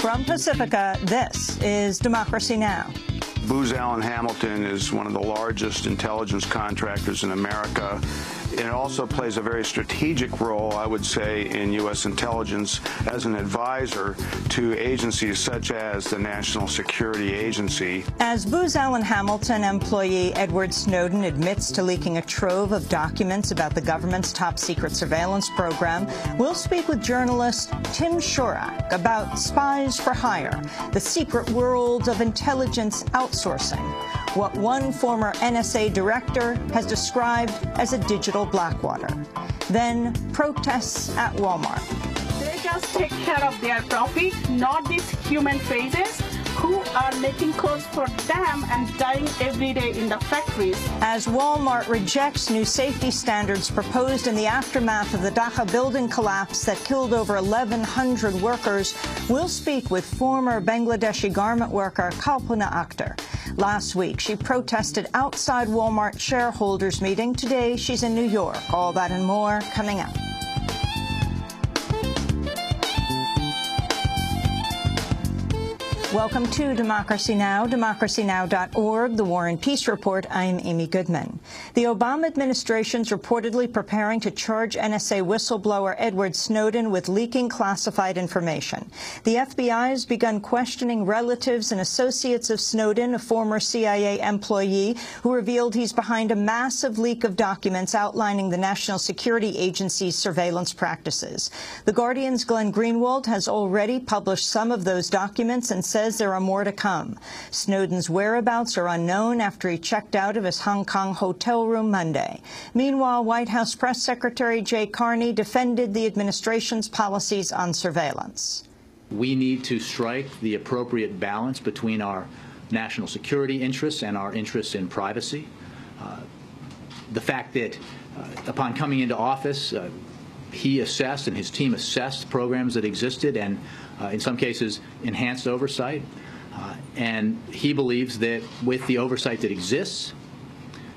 From Pacifica, this is Democracy Now! Booz Allen Hamilton is one of the largest intelligence contractors in America. It also plays a very strategic role, I would say, in U.S. intelligence as an advisor to agencies such as the National Security Agency. As Booz Allen Hamilton employee Edward Snowden admits to leaking a trove of documents about the government's top-secret surveillance program, we'll speak with journalist Tim Shurak about Spies for Hire, the secret world of intelligence outsourcing, what one former NSA director has described as a digital Blackwater. Then protests at Walmart. They just take care of their profit, not these human faces who are making clothes for them and dying every day in the factories. As Walmart rejects new safety standards proposed in the aftermath of the Dhaka building collapse that killed over 1,100 workers, we'll speak with former Bangladeshi garment worker Kalpana Akhtar. Last week, she protested outside Walmart shareholders' meeting. Today, she's in New York. All that and more coming up. Welcome to Democracy Now!, democracynow.org, The War and Peace Report. I'm Amy Goodman. The Obama administration's reportedly preparing to charge NSA whistleblower Edward Snowden with leaking classified information. The FBI has begun questioning relatives and associates of Snowden, a former CIA employee who revealed he's behind a massive leak of documents outlining the National Security Agency's surveillance practices. The Guardian's Glenn Greenwald has already published some of those documents and says there are more to come. Snowden's whereabouts are unknown after he checked out of his Hong Kong hotel room Monday. Meanwhile, White House Press Secretary Jay Carney defended the administration's policies on surveillance. We need to strike the appropriate balance between our national security interests and our interests in privacy. The fact that upon coming into office, he assessed and his team assessed programs that existed and in some cases enhanced oversight. And he believes that with the oversight that exists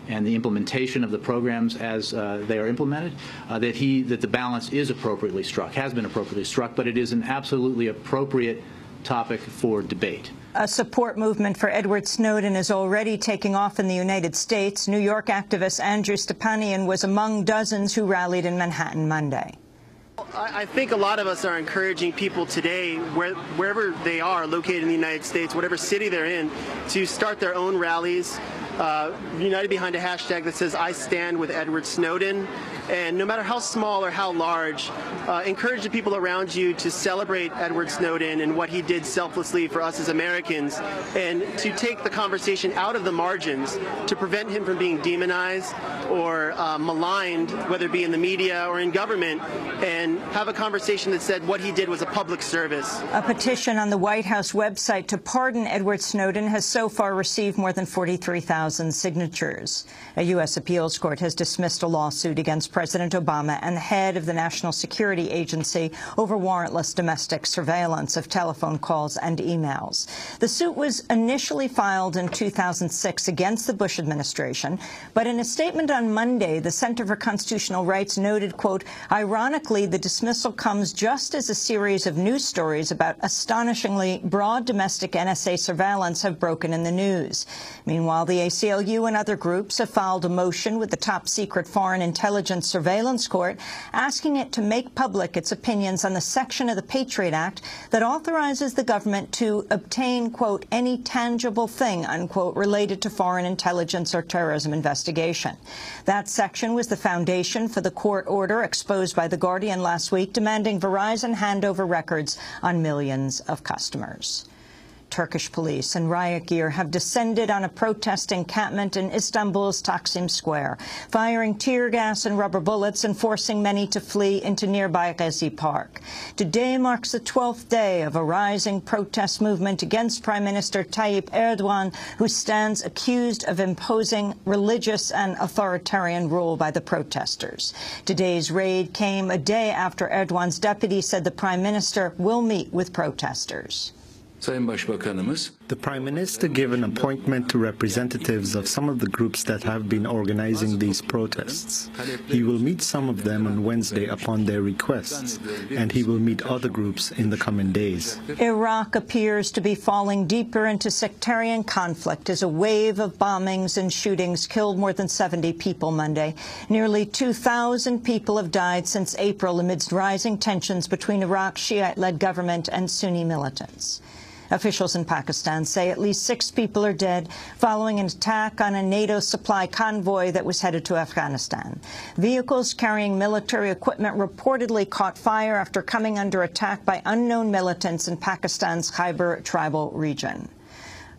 and the implementation of the programs as they are implemented, that the balance is appropriately struck, has been appropriately struck, but it is an absolutely appropriate topic for debate. A support movement for Edward Snowden is already taking off in the United States. New York activist Andrew Stepanian was among dozens who rallied in Manhattan Monday. I think a lot of us are encouraging people today, wherever they are located in the United States, whatever city they're in, to start their own rallies, united behind a hashtag that says, "I stand with Edward Snowden." And no matter how small or how large, encourage the people around you to celebrate Edward Snowden and what he did selflessly for us as Americans, and to take the conversation out of the margins to prevent him from being demonized or maligned, whether it be in the media or in government, and have a conversation that said what he did was a public service. A petition on the White House website to pardon Edward Snowden has so far received more than 43,000 signatures. A U.S. appeals court has dismissed a lawsuit against President Obama and the head of the National Security Agency over warrantless domestic surveillance of telephone calls and emails. The suit was initially filed in 2006 against the Bush administration, but in a statement on Monday, the Center for Constitutional Rights noted, quote, "Ironically, the dismissal comes just as a series of news stories about astonishingly broad domestic NSA surveillance have broken in the news." Meanwhile, the ACLU and other groups have filed a motion with the top-secret Foreign Intelligence Surveillance Court, asking it to make public its opinions on the section of the Patriot Act that authorizes the government to obtain, quote, "any tangible thing," unquote, related to foreign intelligence or terrorism investigation. That section was the foundation for the court order exposed by The Guardian last week, demanding Verizon hand over records on millions of customers. Turkish police and riot gear have descended on a protest encampment in Istanbul's Taksim Square, firing tear gas and rubber bullets and forcing many to flee into nearby Gezi Park. Today marks the 12th day of a rising protest movement against Prime Minister Tayyip Erdogan, who stands accused of imposing religious and authoritarian rule by the protesters. Today's raid came a day after Erdogan's deputy said the Prime Minister will meet with protesters. Sayın Başbakanımız The Prime Minister gave an appointment to representatives of some of the groups that have been organizing these protests. He will meet some of them on Wednesday upon their requests, and he will meet other groups in the coming days. Iraq appears to be falling deeper into sectarian conflict as a wave of bombings and shootings killed more than 70 people Monday. Nearly 2,000 people have died since April amidst rising tensions between Iraq's Shiite-led government and Sunni militants. Officials in Pakistan say at least 6 people are dead following an attack on a NATO supply convoy that was headed to Afghanistan. Vehicles carrying military equipment reportedly caught fire after coming under attack by unknown militants in Pakistan's Khyber tribal region.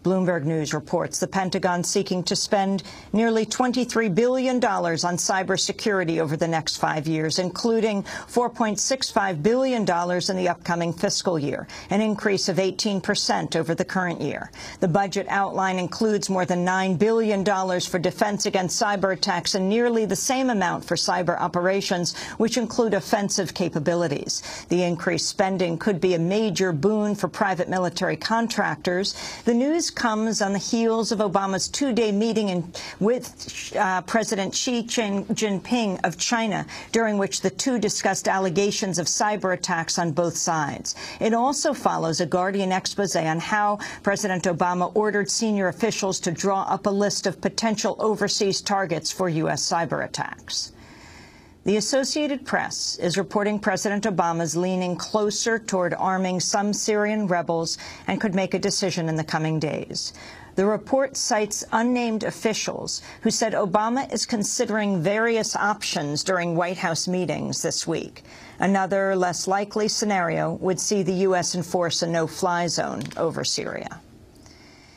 Bloomberg News reports the Pentagon seeking to spend nearly $23 billion on cybersecurity over the next 5 years, including $4.65 billion in the upcoming fiscal year, an increase of 18% over the current year. The budget outline includes more than $9 billion for defense against cyber attacks and nearly the same amount for cyber operations, which include offensive capabilities. The increased spending could be a major boon for private military contractors. The news comes on the heels of Obama's 2-day meeting with President Xi Jinping of China, during which the two discussed allegations of cyber attacks on both sides. It also follows a Guardian expose on how President Obama ordered senior officials to draw up a list of potential overseas targets for U.S. cyber attacks. The Associated Press is reporting President Obama's leaning closer toward arming some Syrian rebels and could make a decision in the coming days. The report cites unnamed officials who said Obama is considering various options during White House meetings this week. Another, less likely scenario would see the U.S. enforce a no-fly zone over Syria.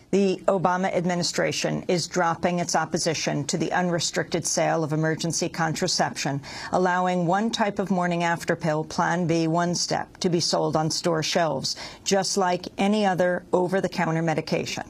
The Obama administration is dropping its opposition to the unrestricted sale of emergency contraception, allowing one type of morning-after pill, Plan B One Step, to be sold on store shelves, just like any other over-the-counter medication.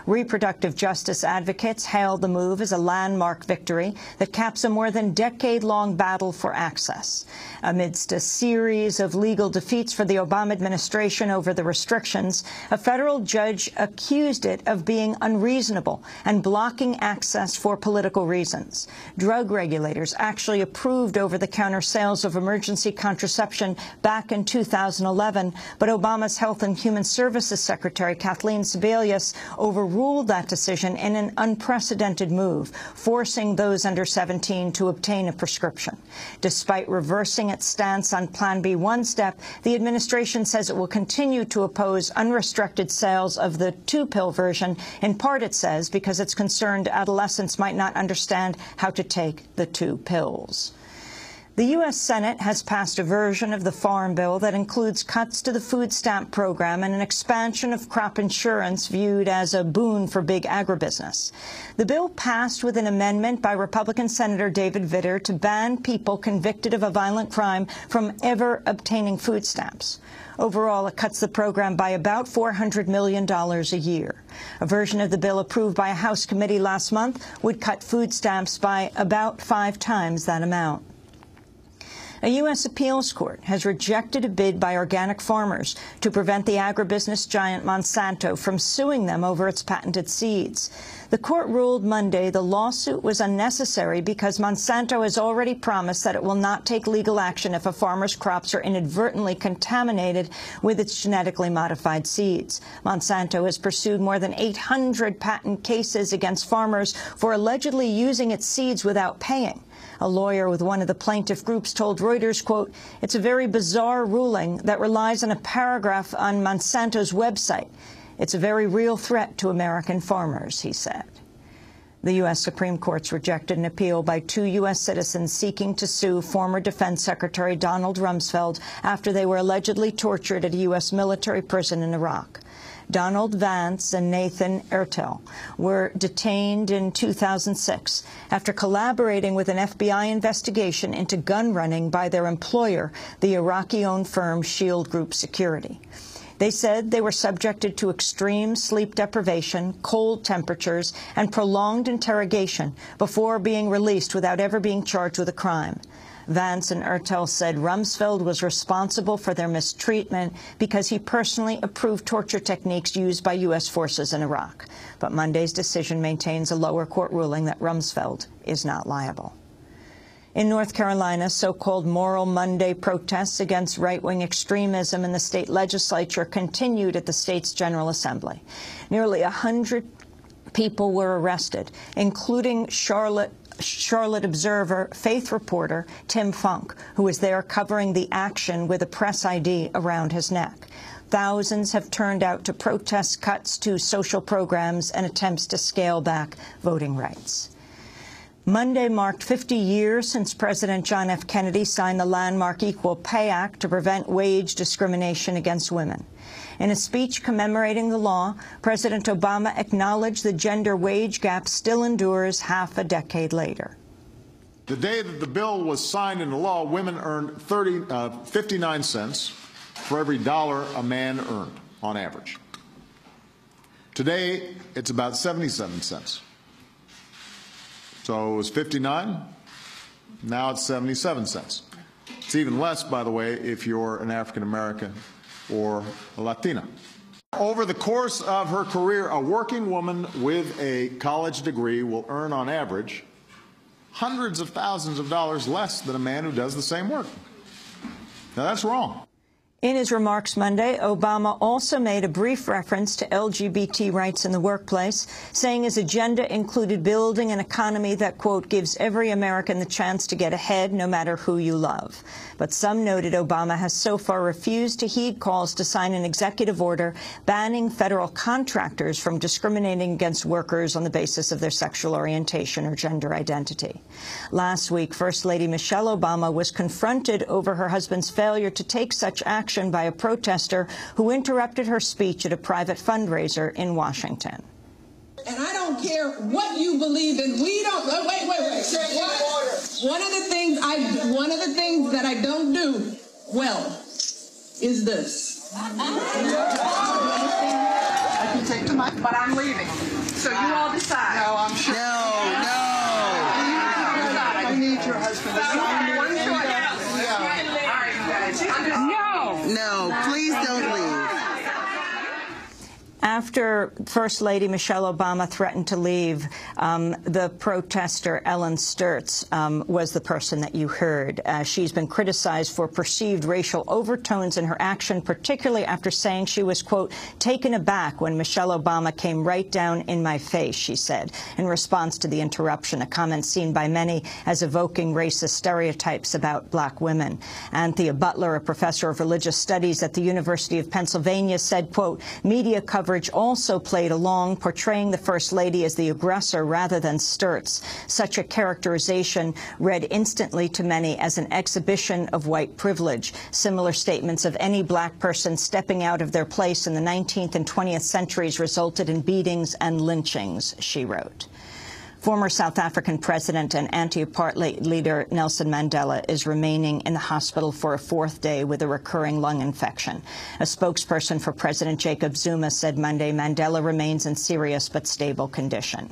Reproductive justice advocates hailed the move as a landmark victory that caps a more than decade-long battle for access. Amidst a series of legal defeats for the Obama administration over the restrictions, a federal judge accused it of being unreasonable and blocking access for political reasons. Drug regulators actually approved over-the-counter sales of emergency contraception back in 2011, but Obama's Health and Human Services Secretary Kathleen Sebelius overruled that decision in an unprecedented move, forcing those under 17 to obtain a prescription. Despite reversing its stance on Plan B One Step, the administration says it will continue to oppose unrestricted sales of the 2-pill version, in part, it says, because it's concerned adolescents might not understand how to take the 2 pills. The U.S. Senate has passed a version of the Farm Bill that includes cuts to the food stamp program and an expansion of crop insurance viewed as a boon for big agribusiness. The bill passed with an amendment by Republican Senator David Vitter to ban people convicted of a violent crime from ever obtaining food stamps. Overall, it cuts the program by about $400 million a year. A version of the bill approved by a House committee last month would cut food stamps by about 5 times that amount. A U.S. appeals court has rejected a bid by organic farmers to prevent the agribusiness giant Monsanto from suing them over its patented seeds. The court ruled Monday the lawsuit was unnecessary because Monsanto has already promised that it will not take legal action if a farmer's crops are inadvertently contaminated with its genetically modified seeds. Monsanto has pursued more than 800 patent cases against farmers for allegedly using its seeds without paying. A lawyer with one of the plaintiff groups told Reuters, quote, "It's a very bizarre ruling that relies on a paragraph on Monsanto's website. It's a very real threat to American farmers," he said. The U.S. Supreme Court's rejected an appeal by 2 U.S. citizens seeking to sue former Defense Secretary Donald Rumsfeld after they were allegedly tortured at a U.S. military prison in Iraq. Donald Vance and Nathan Ertel were detained in 2006 after collaborating with an FBI investigation into gun running by their employer, the Iraqi-owned firm Shield Group Security. They said they were subjected to extreme sleep deprivation, cold temperatures, and prolonged interrogation before being released without ever being charged with a crime. Vance and Ertel said Rumsfeld was responsible for their mistreatment because he personally approved torture techniques used by U.S. forces in Iraq. But Monday's decision maintains a lower court ruling that Rumsfeld is not liable. In North Carolina, so-called Moral Monday protests against right-wing extremism in the state legislature continued at the state's General Assembly. Nearly 100 people were arrested, including Charlotte Observer faith reporter Tim Funk, who was there covering the action with a press ID around his neck. Thousands have turned out to protest cuts to social programs and attempts to scale back voting rights. Monday marked 50 years since President John F. Kennedy signed the landmark Equal Pay Act to prevent wage discrimination against women. In a speech commemorating the law, President Obama acknowledged the gender wage gap still endures half a decade later. The day that the bill was signed into law, women earned 59 cents for every dollar a man earned, on average. Today, it's about 77 cents. So it was 59, now it's 77 cents. It's even less, by the way, if you're an African American or a Latina. Over the course of her career, a working woman with a college degree will earn, on average, hundreds of thousands of dollars less than a man who does the same work. Now, that's wrong. In his remarks Monday, Obama also made a brief reference to LGBT rights in the workplace, saying his agenda included building an economy that, quote, gives every American the chance to get ahead no matter who you love. But some noted Obama has so far refused to heed calls to sign an executive order banning federal contractors from discriminating against workers on the basis of their sexual orientation or gender identity. Last week, First Lady Michelle Obama was confronted over her husband's failure to take such action by a protester who interrupted her speech at a private fundraiser in Washington. And I don't care what you believe in. We don't. Wait. One of the things that I don't do well is this. I can take the mic, but I'm leaving. So you all decide. No, I'm sure. No. I need your husband to sign one choice. No, please don't leave. After First Lady Michelle Obama threatened to leave, the protester Ellen Sturtz was the person that you heard. She's been criticized for perceived racial overtones in her action, particularly after saying she was, quote, taken aback when Michelle Obama came right down in my face, she said, in response to the interruption, a comment seen by many as evoking racist stereotypes about black women. Anthea Butler, a professor of religious studies at the University of Pennsylvania, said, quote, media coverage also played along, portraying the First Lady as the aggressor rather than Sturtz. Such a characterization read instantly to many as an exhibition of white privilege. Similar statements of any black person stepping out of their place in the 19th and 20th centuries resulted in beatings and lynchings, she wrote. Former South African president and anti-apartheid leader Nelson Mandela is remaining in the hospital for a fourth day with a recurring lung infection. A spokesperson for President Jacob Zuma said Monday Mandela remains in serious but stable condition.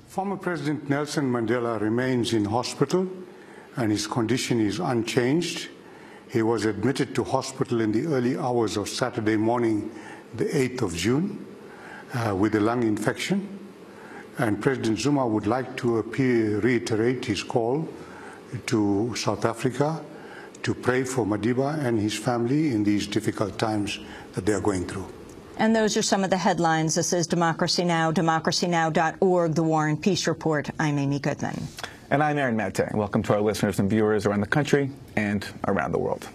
Former President Nelson Mandela remains in hospital and his condition is unchanged. He was admitted to hospital in the early hours of Saturday morning, the 8th of June, with a lung infection. And President Zuma would like to reiterate his call to South Africa to pray for Madiba and his family in these difficult times that they are going through. And those are some of the headlines. This is Democracy Now!, democracynow.org, The War and Peace Report. I'm Amy Goodman. And I'm Aaron Mate. Welcome to our listeners and viewers around the country and around the world.